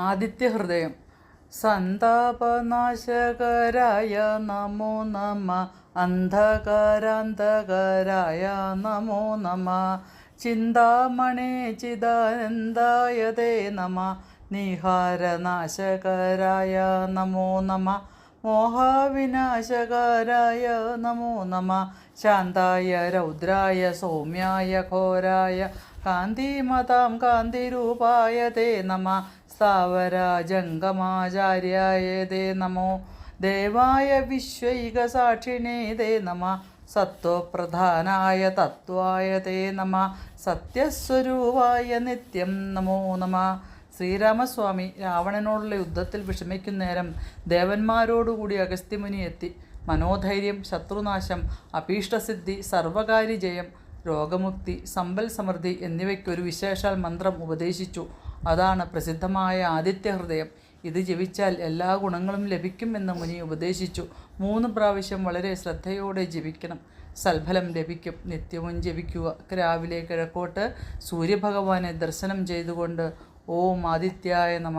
ആദിത്യഹൃദയം. സന്താപനാശകരായ നമോ നമ. അന്ധകാരാന്തകരായ നമോ നമ. ചിന്താമണേ ചിദാനന്ദായ തേ നമ. നിഹാരനാശകരായ നമോ നമ. മോഹവിനാശകരായ നമോ നമ. ശാന്തായ രൗദ്രായ സൗമ്യായ ഘോരായ കാന്തിമതാം കാന്തിരൂപായ തേ നമ. സ്ഥാവരജംഗമാചാര്യായ തേ നമോ. ദേവായ വിശ്വൈകസാക്ഷിണേ തേ നമ. സത്വപ്രധാനായ തത്വായ തേ നമ. സത്യസ്വരൂപായ നിത്യം നമോ നമ. ശ്രീരാമസ്വാമി രാവണനോടുള്ള യുദ്ധത്തിൽ വിഷമിക്കുന്നേരം ദേവന്മാരോടുകൂടി അഗസ്ത്യമുനി എത്തി. മനോധൈര്യം, ശത്രുനാശം, അഭീഷ്ടസിദ്ധി, സർവകാര്യജയം, രോഗമുക്തി, സമ്പൽ സമൃദ്ധി എന്നിവയ്ക്കൊരു വിശേഷാൽ മന്ത്രം ഉപദേശിച്ചു. അതാണ് പ്രസിദ്ധമായ ആദിത്യഹൃദയം. ഇത് ജപിച്ചാൽ എല്ലാ ഗുണങ്ങളും ലഭിക്കുമെന്ന് മുനി ഉപദേശിച്ചു. 3 പ്രാവശ്യം വളരെ ശ്രദ്ധയോടെ ജപിക്കണം. സൽഫലം ലഭിക്കും. നിത്യവും ജപിക്കുക. രാവിലെ കിഴക്കോട്ട് സൂര്യഭഗവാനെ ദർശനം ചെയ്തുകൊണ്ട് ഓം ആദിത്യായ നമ.